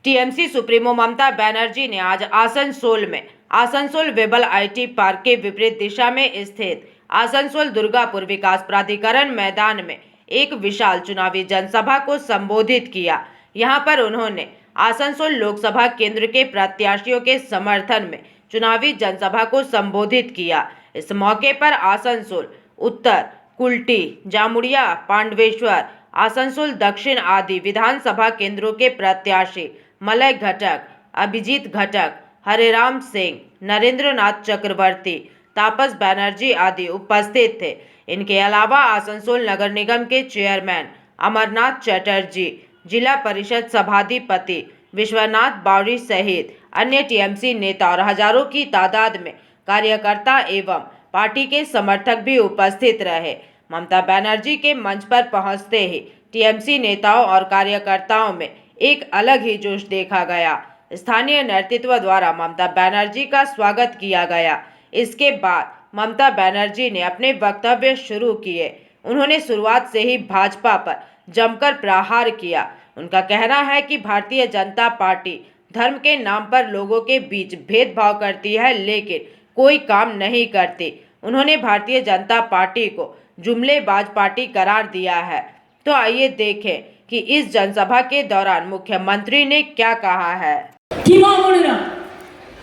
TMC supremo Mamata Banerjee ने आज आसनसोल में आसनसोल वेबल आईटी पार्क के विपरीत दिशा में स्थित आसनसोल दुर्गापुर विकास प्राधिकरण मैदान में एक विशाल चुनावी जनसभा को संबोधित किया। यहां पर उन्होंने आसनसोल लोकसभा केंद्र के प्रत्याशियों के समर्थन में चुनावी जनसभा को संबोधित किया। इस मौके पर आसनसोल उत्तर, कुल्टी, जामुड़िया, पांडवेश्वर, आसनसोल दक्षिण आदि विधानसभा केंद्रों के प्रत्याशी मलय घटक, अभिजीत घटक, हरेराम सिंह, नरेंद्र नाथ चक्रवर्ती, तापस बनर्जी आदि उपस्थित थे। इनके अलावा आसनसोल नगर निगम के चेयरमैन अमरनाथ चटर्जी, जिला परिषद सभाधिपति विश्वनाथ बावरी सहित अन्य टीएमसी नेता और हजारों की तादाद में कार्यकर्ता एवं पार्टी के समर्थक भी उपस्थित रहे। ममता बनर्जी के मंच पर पहुंचते ही टीएमसी नेताओं और कार्यकर्ताओं में एक अलग ही जोश देखा गया। स्थानीय नेतृत्व द्वारा ममता बनर्जी का स्वागत किया गया। इसके बाद ममता बनर्जी ने अपने वक्तव्य शुरू किए। उन्होंने शुरुआत से ही भाजपा पर जमकर प्रहार किया। उनका कहना है कि भारतीय जनता पार्टी धर्म के नाम पर लोगों के बीच भेदभाव करती है, लेकिन कोई काम नहीं करती। उन्होंने भारतीय जनता पार्टी को जुमलेबाज पार्टी करार दिया है। तो आइए देखें कि इस जनसभा के दौरान मुख्यमंत्री ने क्या कहा है।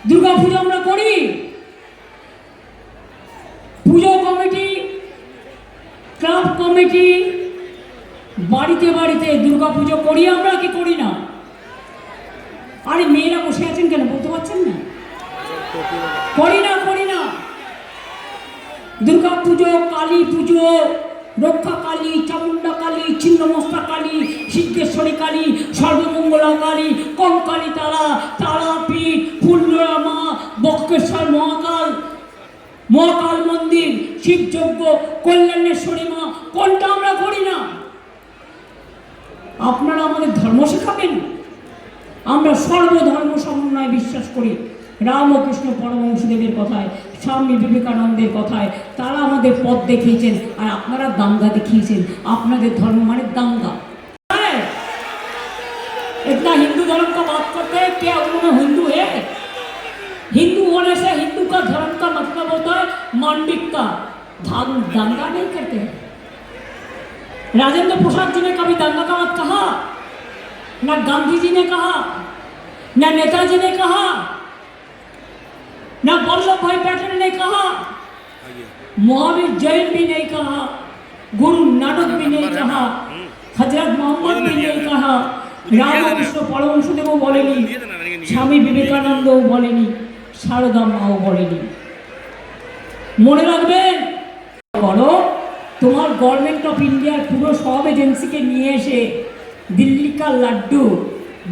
दुर्गा पूजा আমরা করি, পুজো কমিটি, ক্লাব কমিটি বাড়িতে বাড়িতে দুর্গা পুজো করি আমরা কি করি না? আরে মেয়েরা বসে আছেন কেন বলতে পারছেন না? করি না দুর্গা পুজো, কালী পুজো, রক্ষা কালী, চামুন্ডা কালী, ছিন্নমস্তা কালী, সিদ্ধেশ্বরী কালী, সর্বমঙ্গলা কালী, কঙ্কালী তারা, তারাপীঠ, ফুলরা মা, বক্রেশ্বর মহাকাল মন্দির, শিবযজ্ঞ, কল্যাণেশ্বরী মা, কোনটা আমরা করি না? আপনারা আমাদের ধর্ম শেখাবেন? আমরা সর্বধর্ম সমন্বয়ে বিশ্বাস করি। রামকৃষ্ণ পরমহংসদেবের কথায়, স্বামী বিবেকানন্দের কথায় তারা আমাদের পথ দেখিয়েছেন, আর আপনারা দাঙ্গা দেখিয়েছেন। আপনাদের ধর্ম মানে দাঙ্গা। इतना हिंदू धर्म का बात करते हैं, क्या उन्होंने हिंदू है? हिंदू होने से हिंदू का धर्म का मतलब होता है मांडिक का। दंगा नहीं करते हैं। राजेंद्र प्रसाद जी ने कभी दंगा का बात कहा? ना गांधी जी ने कहा, ना नेताजी ने कहा, ना वल्लभ भाई पटेल ने कहा, महावीर जैन भी नहीं कहा, गुरु नानक भी नहीं कहा, हजरत मोहम्मद भी नहीं कहा, রামকৃষ্ণ পরমহংসদেবও বলেনি, স্বামী বিবেকানন্দও বলেনি, সারদা মাও বলেনি। মনে রাখবেন, করো তোমার গভর্নমেন্ট অফ ইন্ডিয়ার পুরো সব এজেন্সিকে নিয়ে এসে দিল্লি কা লাড্ডু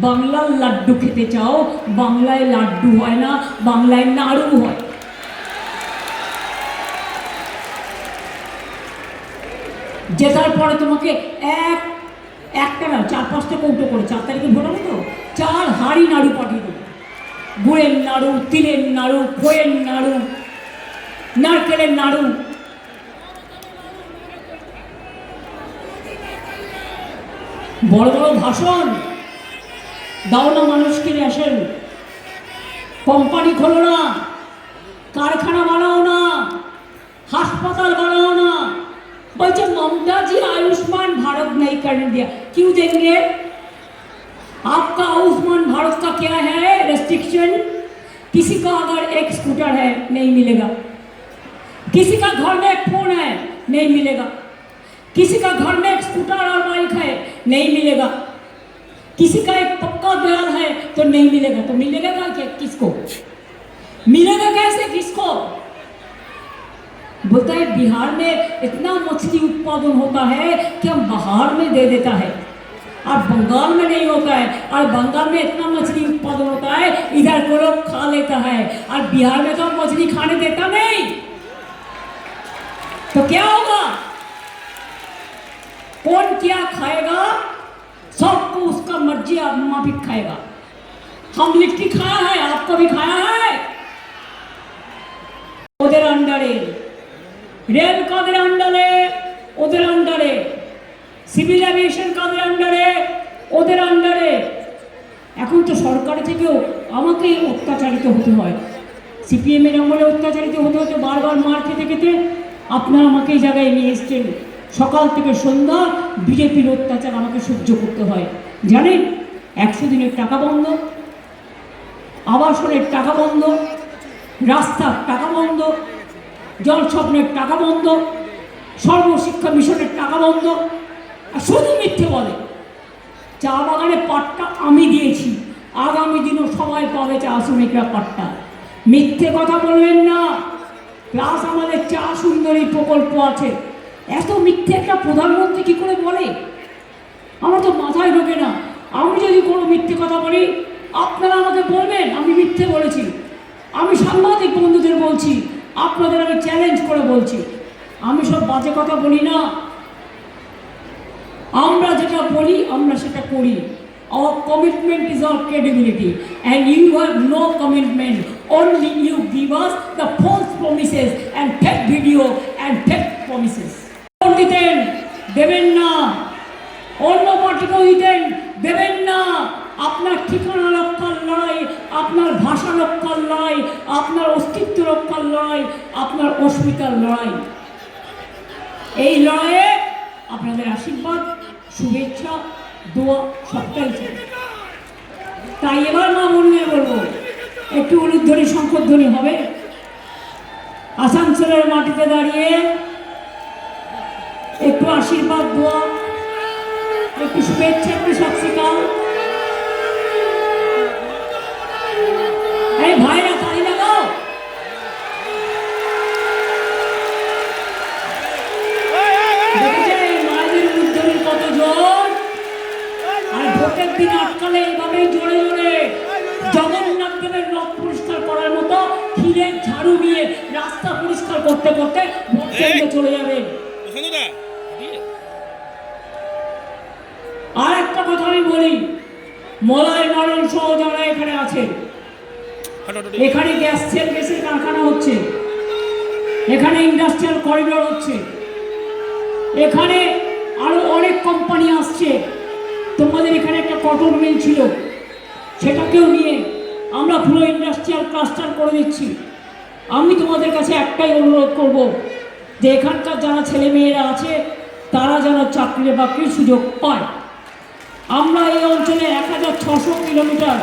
বাংলার লাড্ডু খেতে চাও, বাংলায় লাড্ডু হয় না, বাংলায় নাড়ু হয়। জেতার পরে তোমাকে একটা না 4-5টা কৌটো করে, 4 তারিখে ভোট হবে তো, 4 হাঁড়ি নাড়ু পাঠিয়ে দেবো। গুড়ের নাড়ু, তিলের নাড়ু, খইয়ের নাড়ু, নারকেলের নাড়ু। বড় বড় ভাষণ দাও না, মানুষকে নিয়ে আসেন। কোম্পানি খোলো না, কারখানা বানাও না, হাসপাতাল बानाओ ना। बच्चे ममता जी आयुष्मान भारत नहीं करने दिया, क्यों देंगे? आपका आयुष्मान भारत का क्या है रेस्ट्रिक्शन? किसी का अगर एक स्कूटर है नहीं मिलेगा, किसी का घर में एक फोन है नहीं मिलेगा, किसी का घर में एक स्कूटर और बाइक है नहीं मिलेगा, किसी का एक पक्का घर है तो नहीं मिलेगा। तो मिलेगा क्या? किसको मिलेगा? कैसे? किसको? बोलता है बिहार में इतना मछली उत्पादन होता है कि हम बाहर में दे देता है, और बंगाल में नहीं होता है, और बंगाल में इतना मछली उत्पादन होता है इधर को लोग खा लेता है, और बिहार में तो मछली खाने देता नहीं। तो क्या होगा? कौन क्या खाएगा? सबको उसका मर्जी माफिक खाएगा। हम लिट्टी खाया है, आपको भी खाया है। ওদের আন্ডারে রেল, কাদের আন্ডারে? ওদের আন্ডারে। সিভিল এভিয়েশন কাদের আন্ডারে? ওদের আন্ডারে। এখন তো সরকার থেকেও আমাকেই অত্যাচারিত হতে হয়। সিপিএমের আমলে অত্যাচারিত হতে হতে বারবার মার খেতে খেতে আপনারা আমাকে এই জায়গায় নিয়ে এসছেন। সকাল থেকে সন্ধ্যা বিজেপির অত্যাচার আমাকে সহ্য করতে হয়। জানেন, 100 দিনের টাকা বন্ধ, আবাসনের টাকা বন্ধ, রাস্তার টাকা বন্ধ, জল স্বপ্নের টাকা বন্ধ, সর্বশিক্ষা মিশনের টাকা বন্ধ। আর শুধু মিথ্যে বলে। চা বাগানে পাট্টা আমি দিয়েছি, আগামী দিনও সবাই পাবে চা শ্রমিকরা পাট্টা। মিথ্যে কথা বলবেন না। প্লাস আমাদের চা সুন্দরী প্রকল্প আছে। এত মিথ্যে একটা প্রধানমন্ত্রী কি করে বলে? আমার তো মাথায় ঢোকে না। আমি যদি কোনো মিথ্যে কথা বলি, আপনারা আমাকে বলবেন আমি মিথ্যে বলেছি। আমি সাংবাদিক বন্ধুদের বলছি, আপনাদের আমি চ্যালেঞ্জ করে বলছি, আমি সব বাজে কথা বলি না। আমরা যেটা বলি আমরা সেটা করি। Our commitment is our credibility, and you have no commitment. Only you give us the false promises and fake video and fake promises. দিতেন, দেবেন না। অন্য পার্টিকেও দিতেন, দেবেন না। আপনার ঠিকানা রক্ষার লড়াই, আপনার ভাষা রক্ষার লড়াই, আপনার অস্তিত্ব রক্ষার লড়াই, আপনার অস্মিতার লড়াই। এই লড়াইয়ে আপনাদের আশীর্বাদ, শুভেচ্ছা, দোয়া সবটাই চাই। তাই এবার মা মনে বলবো, একটু উলুধ্বনি শঙ্খধ্বনি হবে। আসানসোলের মাটিতে দাঁড়িয়ে একটু আশীর্বাদ, দোয়া, একটু শুভেচ্ছা, একটু সত শ্রী আকাল। এই ভাইরা তালি লাগাও। দেখেছেন মায়েদের উলুধ্বনির কত জোর। আর ভোটের দিন আটকালে এইভাবেই জোরে জোরে জগন্নাথ দেবের রথ পরিষ্কার করার মতো ক্ষীরের ঝাড়ু নিয়ে রাস্তা পরিষ্কার করতে করতে ভোট কেন্দ্রে চলে যাবেন। আর একটা কথা আমি বলি, মলয় নরন সহ যারা এখানে আছে, এখানে গ্যাসের কারখানা হচ্ছে, এখানে ইন্ডাস্ট্রিয়াল করিডোর হচ্ছে, এখানে আরো অনেক কোম্পানি আসছে। তোমাদের এখানে একটা কটন মিল ছিল, সেটাকেও নিয়ে আমরা পুরো ইন্ডাস্ট্রিয়াল ক্লাস্টার করে দিচ্ছি। আমি তোমাদের কাছে একটাই অনুরোধ করব যে এখানকার যারা ছেলে মেয়েরা আছে তারা যেন চাকরি বাকরির সুযোগ পায়। আমরা এই অঞ্চলে 1600 কিলোমিটার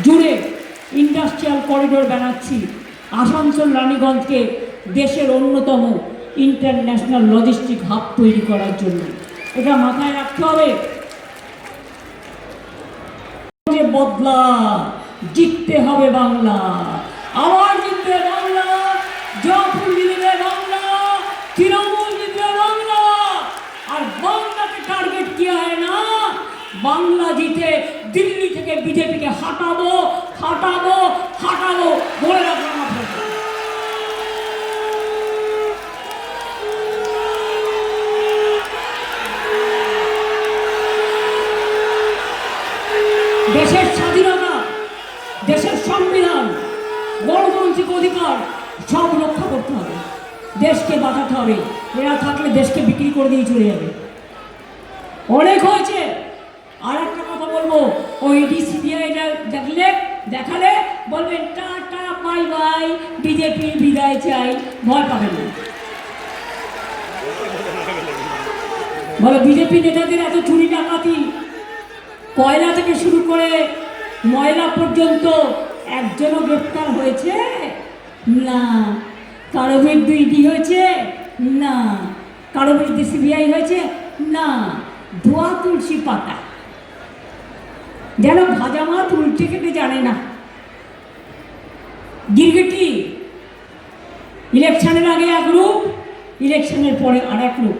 জুড়ে ইন্ডাস্ট্রিয়াল করিডোর বানাচ্ছি আসানসোল রানীগঞ্জকে দেশের অন্যতম ইন্টারন্যাশনাল লজিস্টিক হাব তৈরি করার জন্য। এটা মাথায় রাখতে হবে। বদলা, জিততে হবে বাংলা, আবার জিতবে বাংলা, জয়পুর জিতবে বাংলা, তৃণমূল জিতবে বাংলা। আর বাংলাকে টার্গেট কিয়া হয় না, বাংলা জিতে দিল্লি থেকে বিজেপিকে হাঁটাবো হাঁটাবো হাঁটাবো বলে রাখলাম আপনাকে। দেশের স্বাধীনতা, দেশের সংবিধান, গণতান্ত্রিক অধিকার সব রক্ষা করতে হবে, দেশকে বাঁচাতে হবে। এরা থাকলে দেশকে বিক্রি করে দিয়ে চলে যাবে। অনেক হয়েছে। আর একটা কথা বলবো, ওই সিবিআইটা দেখালে বলবেন টাটা বাই বাই, বিজেপির বিদায় চাই, ভয় পাবেন না। বলো বিজেপি নেতাদের এত চুরি ডাকাতি, কয়লা থেকে শুরু করে ময়লা পর্যন্ত একজনও গ্রেপ্তার হয়েছে না। কারো বিরুদ্ধে ইডি হয়েছে না, কারো বিরুদ্ধে সিবিআই হয়েছে না। ধোয়া তুলসী পাতা, যেন ভাজা মাছ উল্টে খেতে জানে না। গিরগিটি, ইলেকশনের আগে এক রূপ, ইলেকশনের পরে আর এক রূপ।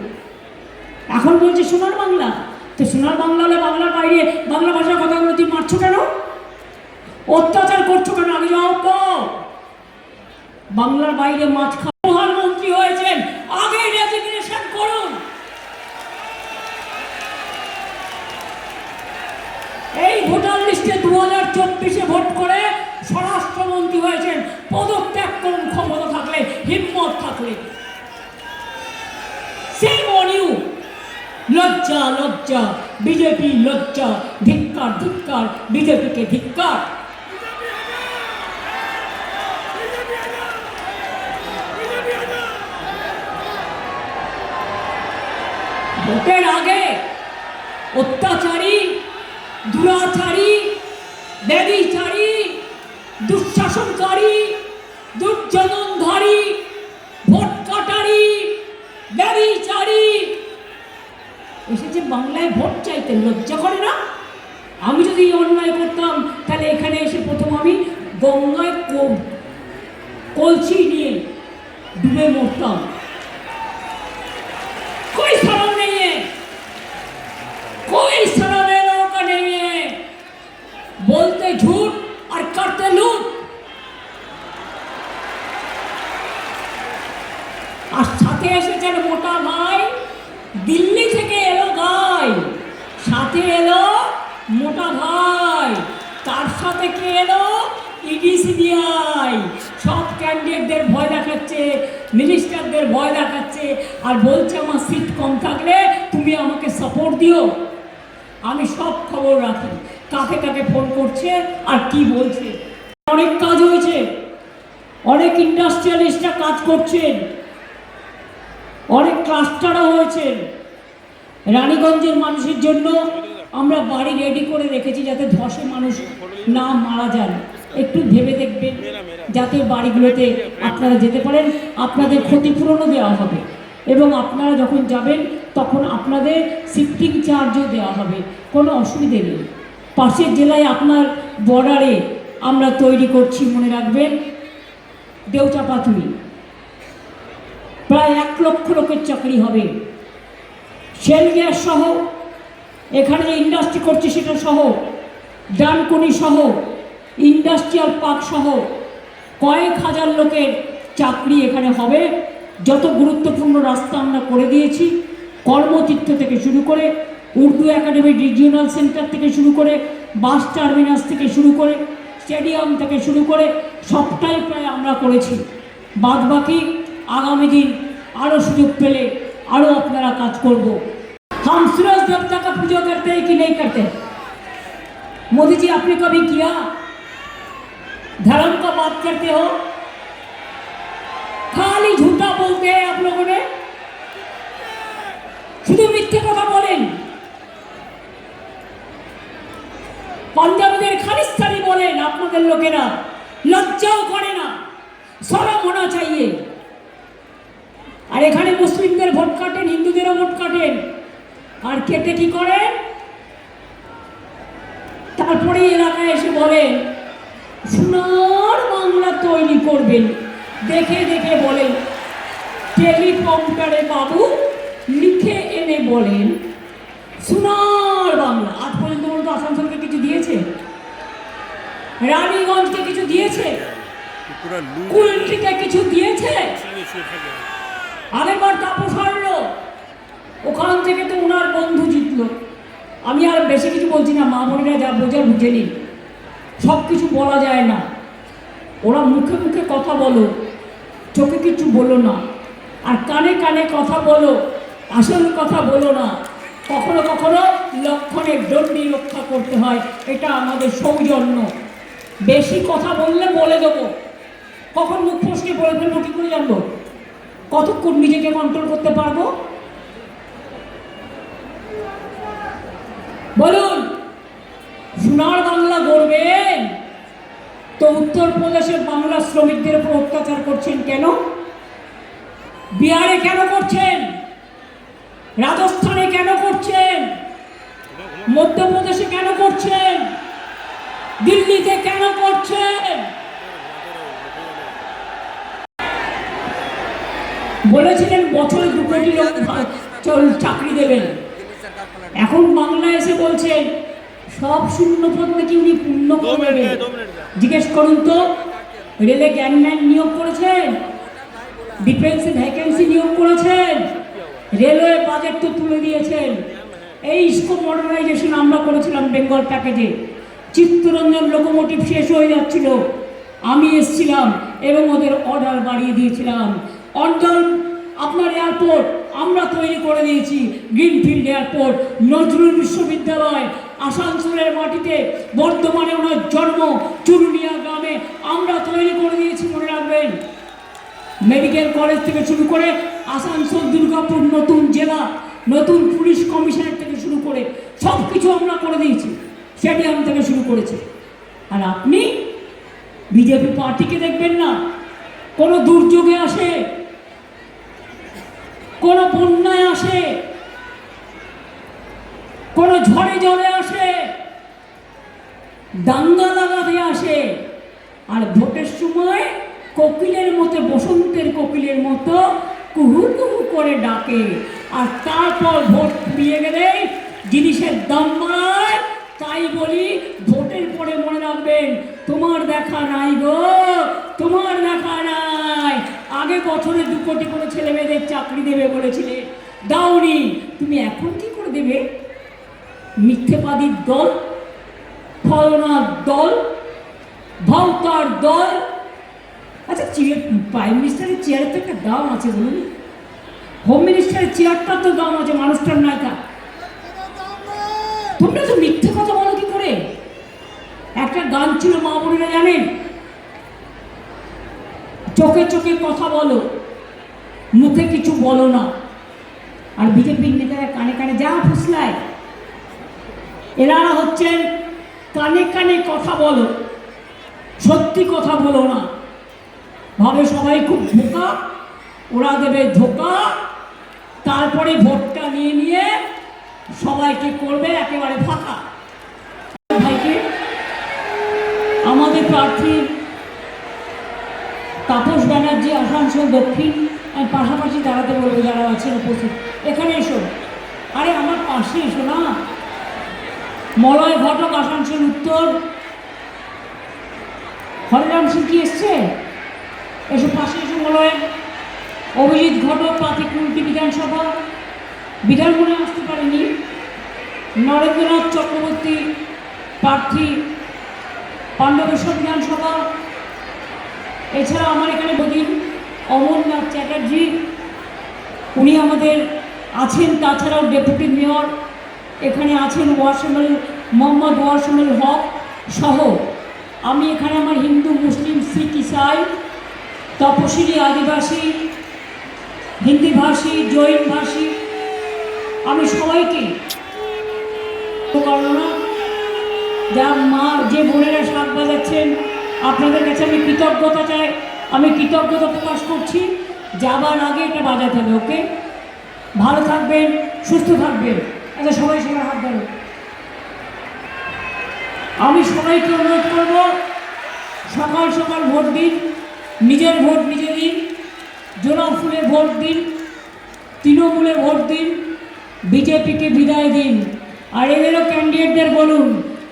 এখন বলছে সোনার বাংলা। তো সোনার বাংলা হলে বাংলার বাইরে বাংলা ভাষার কথাগুলো তুমি মারছো কেন? অত্যাচার করছো কেন? আগে জবাব দাও। বাংলার বাইরে মাছ খাওয়া প্রধানমন্ত্রী হয়েছেন, আগে রেজিগনেশন করুন। এই ভোটার লিস্টে 2024-এ ভোট করে স্বরাষ্ট্রমন্ত্রী হয়েছেন, পদত্যাগ করুন ক্ষমতা থাকলে, হিম্মত থাকলে। সেই মনিউ লজ্জা লজ্জা, বিজেপি লজ্জা, ধিক্কার। ধিক্কার ধিক্কার, বিজেপিকে ধিক্কার। ভোটের আগে অত্যাচারী, দুরাচারী, ব্যভিচারী, দুঃশাসনকারী, দুর্যোধনধারী, ভোট কাটারি, ব্যভিচারী এসেছে বাংলায় ভোট চাইতে। লজ্জা করে না? আমি যদি অন্যায় করতাম তাহলে এখানে এসে প্রথম আমি গঙ্গায় কলসি নিয়ে ডুবে মরতাম। कोई शर्म नहीं है, कोई शर्म है लोगों का नहीं है। बोलते झूठ और करते लूट। আর সাথে এসেছেন মোটা ভাই, দিল্লি থেকে এলো গাই, সাথে এলো মোটা ভাই, তার সাথে কে এলো? ED CBI. সব ক্যান্ডিডেটদের ভয় দেখাচ্ছে, মিনিস্টারদের ভয় দেখাচ্ছে, আর বলছে আমার সিট কম থাকলে তুমি আমাকে সাপোর্ট দিও। আমি সব খবর রাখি, কাকে কাকে ফোন করছে আর কি বলছে। অনেক কাজ হয়েছে, অনেক ইন্ডাস্ট্রিয়ালিস্টরা কাজ করছেন, অনেক ক্লাস্টারও হয়েছে। রানীগঞ্জের মানুষের জন্য আমরা বাড়ি রেডি করে রেখেছি যাতে ধসে মানুষ না মারা যান। একটু ভেবে দেখবেন যাতে বাড়িগুলোতে আপনারা যেতে পারেন, আপনাদের ক্ষতিপূরণও দেওয়া হবে এবং আপনারা যখন যাবেন তখন আপনাদের শিফটিং চার্জও দেওয়া হবে, কোনো অসুবিধে নেই। পাশের জেলায় আপনার বর্ডারে আমরা তৈরি করছি, মনে রাখবেন, দেউচাপাতুরি, প্রায় 1 লক্ষ লোকের চাকরি হবে। শেল গ্যাস সহ, এখানে যে ইন্ডাস্ট্রি করছে সেটা সহ, ডানকুনি সহ, ইন্ডাস্ট্রিয়াল পার্ক সহ কয়েক হাজার লোকের চাকরি এখানে হবে। যত গুরুত্বপূর্ণ রাস্তা আমরা করে দিয়েছি, কর্মতীর্থ থেকে শুরু করে, উর্দু একাডেমি রিজিওনাল সেন্টার থেকে শুরু করে, বাস টার্মিনাস থেকে শুরু করে, স্টেডিয়াম থেকে শুরু করে সবটাই প্রায় আমরা করেছি। বাদ বাকি আগামী দিন আরও সুযোগ পেলে আরও আপনারা কাজ করব। हम सूरज देवता का पूजा करते हैं कि नहीं करते? मोदी जी आपने कभी किया? धर्म का बात करते हो, खाली झूठा बोलते हैं आप लोगों ने, শুধু মিথ্যে কথা বলেন। পাঞ্জাবিদের খালিস্তানি বলেন আপনাদের লোকেরা, লজ্জাও করে না, শরম होना चाहिए। আর এখানে মুসলিমদের ভোট কাটেন, হিন্দুদেরও ভোট কাটেন, আর কেটে কি করেন? তারপরে এলাকায় এসে বলেন সোনার বাংলা তৈরি করবেন। দেখে দেখে বলেন, টেলিপ্রম্পটারে বাবু লিখে এনে বলেন সোনার বাংলা। আজ পর্যন্ত বলতো আসানসোলকে কিছু দিয়েছে? রানীগঞ্জকে কিছু দিয়েছে? কুলটিকে কিছু দিয়েছে? আগেরবার তাপস হারলো, ওখান থেকে তো ওনার বন্ধু জিতলো। আমি আর বেশি কিছু বলছি না, মা বোনেরা যা বোঝার বুঝে নিন। সব কিছু বলা যায় না, ওরা মুখে মুখে কথা বলো, চোখে কিছু বলো না, আর কানে কানে কথা বলো, আসল কথা বলো না। কখনো কখনো লক্ষণের দণ্ডি রক্ষা করতে হয়, এটা আমাদের সৌজন্য। বেশি কথা বললে বলে দেবো, কখন মুখ ফসকে বলে ফেলবো কী করে জানবো? কতক্ষণ নিজেকে কন্ট্রোল করতে পারবো? বলুন, সোনার বাংলা গড়বেন তো উত্তরপ্রদেশের বাংলা শ্রমিকদের উপর অত্যাচার করছেন কেন? বিহারে কেন করছেন? রাজস্থানে কেন করছেন? মধ্যপ্রদেশে কেন করছেন? দিল্লিতে কেন করছেন? বলেছিলেন বছরে 2 কোটি লোক চাকরি দেবেন। এখন বাংলায় এসে বলছেন সব শূন্য পদ নাকি উনি পূর্ণ করে দেবেন। জিজ্ঞেস করুন তো, রেলে গ্যাংম্যান নিয়োগ করেছেন, ডিফেন্সে ভ্যাকেন্সি নিয়োগ করেছেন, রেলওয়ে বাজেট তো তুলে দিয়েছেন। এই স্কোপ মডার্নাইজেশন আমরা করেছিলাম বেঙ্গল প্যাকেজে। চিত্তরঞ্জন লোকোমোটিভ শেষ হয়ে যাচ্ছিল, আমি এসেছিলাম এবং ওদের অর্ডার বাড়িয়ে দিয়েছিলাম। অঞ্চল আপনার এয়ারপোর্ট আমরা তৈরি করে দিয়েছি, গ্রিনফিল্ড এয়ারপোর্ট, নজরুল বিশ্ববিদ্যালয়, আসানসোলের মাটিতে বর্ধমানে ওনার জন্ম, চুরুলিয়া গ্রামে আমরা তৈরি করে দিয়েছি, মনে রাখবেন। মেডিকেল কলেজ থেকে শুরু করে আসানসোল দুর্গাপুর নতুন জেলা, নতুন পুলিশ কমিশনার থেকে শুরু করে সব কিছু আমরা করে দিয়েছি, স্টেডিয়াম থেকে শুরু করেছে। আর আপনি বিজেপি পার্টিকে দেখবেন না, কোনো দুর্যোগে আসে, কোনো বন্যায় আসে, কোনো ঝড়ে জলে আসে, দাঙ্গা লাগাতে আসে, আর ভোটের সময় কোকিলের মতো, বসন্তের কোকিলের মতো কুহু কুহু করে ডাকে, আর তারপর ভোট ফুরিয়ে গেলে জিনিসের দাম বাড়ায়। তাই বলি, ভোটের পরে মনে রাখবেন, তোমার দেখা নাই গো, তোমার দেখা নাই। আগে বছরে 2 কোটি করে ছেলে মেয়েদের চাকরি দেবে বলেছিলে, দাওনি, তুমি এখন কি করে দেবে? মিথ্যেবাদীর দল, ফলনার দল, ভাউতার দল। আচ্ছা, প্রাইম মিনিস্টারের চেয়ারের তো একটা দাম আছে, বলুন। হোম মিনিস্টারের চেয়ারটার তো দাম আছে, মানুষটার নাই তা। তোমরা তো মিথ্যে কথা বলো কি করে? একটা গান ছিল, মা বোনেরা জানেন, চোখে চোখে কথা বলো, মুখে কিছু বলো না। আর বিজেপির নেতারা কানে কানে যা ফুসলায়, এনারা হচ্ছেন কানে কানে কথা বলো, সত্যি কথা বলো না। ভাবে সবাই খুব ধোকা, ওরা দেবে ধোকা, তারপরে ভোটটা নিয়ে নিয়ে সবাইকে করবে একেবারে ফাঁকা। ভাইকে আমাদের প্রার্থী তাপস ব্যানার্জি, আসানসোল দক্ষিণ, আমি পাশাপাশি দাঁড়াতে বলবো যারা আছেন উপস্থিত, এখানে এসো। আরে আমার পাশে এসো না। মলয় ঘটক, আসানসোল উত্তর। হরিরাম সিং কি এসছে? এসো, পাশে এসো মলয়। অভিজিৎ ঘটক, পাতিকুলটি বিধানসভা, বিধানগুলো আসতে পারেনি। নরেন্দ্রনাথ চক্রবর্তী প্রার্থী, পাণ্ডবেশ্বর বিধানসভা। এছাড়া আমার এখানে বদিন অমরনাথ চ্যাটার্জি, উনি আমাদের আছেন। তাছাড়াও ডেপুটি মেয়র এখানে আছেন ওয়াসেমুল মোহাম্মদ ওয়াসেমুল হক সহ। আমি এখানে আমার হিন্দু, মুসলিম, শিখ, ইসাই, তপশিলি, আদিবাসী, হিন্দিভাষী, জৈনভাষী, আমি সবাইকে করোনা যা মা যে বোনেরা শাক বাজাচ্ছেন, আপনাদের কাছে আমি কৃতজ্ঞতা চাই, আমি কৃতজ্ঞতা প্রকাশ করছি। যাবার আগে এটা বাজাতে হবে। ওকে, ভালো থাকবেন, সুস্থ থাকবেন। আচ্ছা, সবাই সবার হাত ধরো। আমি সবাইকে অনুরোধ করব, সকাল সকাল ভোট দিন, নিজের ভোট নিজে দিন, জোড়া ফুলে ভোট দিন, তৃণমূলে ভোট দিন, বিজেপিকে বিদায় দিন। আর এদেরও ক্যান্ডিডেটদের বলুন,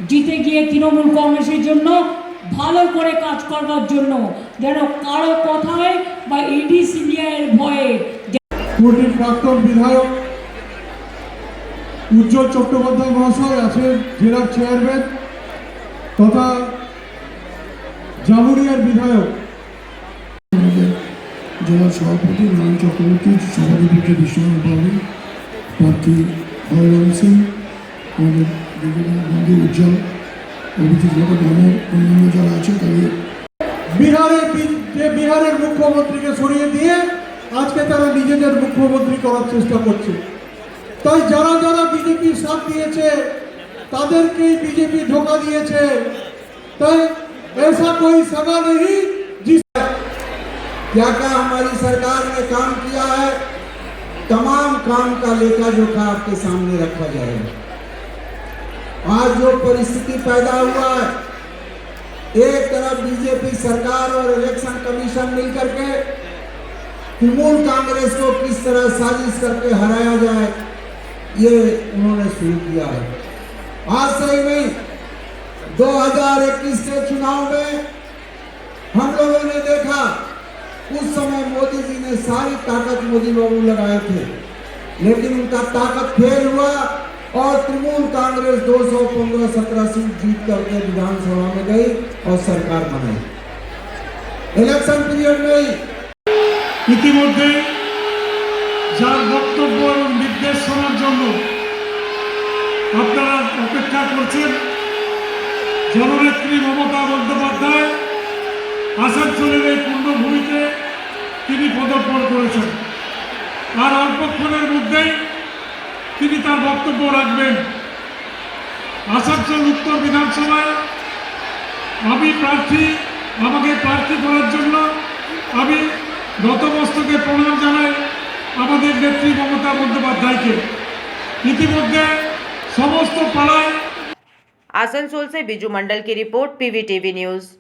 জিতে গিয়ে তৃণমূল কংগ্রেসের জন্য ভালো করে কাজ করবার জন্য, যেন কারো কথায় বা ইডি সিবিআইয়ের ভয়ে। কুর্টির প্রাক্তন বিধায়ক উজ্জ্বল চট্টোপাধ্যায় মহাশয় আছেন, জেলার চেয়ারম্যান তথা জামুরিয়ার বিধায়ক, জেলা সভাপতি নারায়ণ চক্রবর্তী, সভাধিপতি বিষ্ণু প্রার্থী হরিরাম সিং, আমাদের বন্ধু উজ্জ্বল, অভিজিৎ ঘটক, আমার অন্যান্য যারা আছে তাদের। বিহারের মুখ্যমন্ত্রীকে সরিয়ে দিয়ে আজকে তারা নিজেদের মুখ্যমন্ত্রী করার চেষ্টা করছে। তাই যারা যারা বিজেপির সাথ দিয়েছে তাদেরকেই বিজেপি ধোকা দিয়েছে। তাই ऐसा कोई सगा नहीं जिस क्या क्या हमारी सरकार ने काम किया है, तमाम काम का लेखा जोखा आपके सामने रखा जाएगा। आज जो परिस्थिति पैदा हुआ है, एक तरफ बीजेपी सरकार और इलेक्शन कमीशन मिलकर के तृणमूल कांग्रेस को किस तरह साजिश करके हराया जाए, ये उन्होंने शुरू किया है। आज से ही नहीं, 2021 के चुनाव में हम लोगों ने देखा, उस समय मोदी जी ने सारी ताकत मोदी बाबू लगाए थे, लेकिन उनका ताकत फेल हुआ और तृणमूल कांग्रेस 215-17 सीट जीत करके विधानसभा में गई और सरकार बनाई। इलेक्शन पीरियड में ही ইতিমধ্যে যার বক্তব্য এবং নির্দেশ শোনার জন্য আপনারা অপেক্ষা করছেন জননেত্রী মমতা বন্দ্যোপাধ্যায় আসানসোলের এই পুণ্যভূমিতে তিনি পদার্পণ করেছেন। আর অল্পক্ষণের মধ্যেই তিনি তার বক্তব্য রাখবেন। আসানসোল উত্তর বিধানসভায় আমি প্রার্থী, আমাকে প্রার্থী করার জন্য আমি নতমস্তকে প্রণাম জানাই আমাদের নেত্রী মমতা বন্দ্যোপাধ্যায়কে। ইতিমধ্যে समस्त पाड़ाय। आसनसोल से बिजू मंडल की रिपोर्ट, पीवीटीवी न्यूज।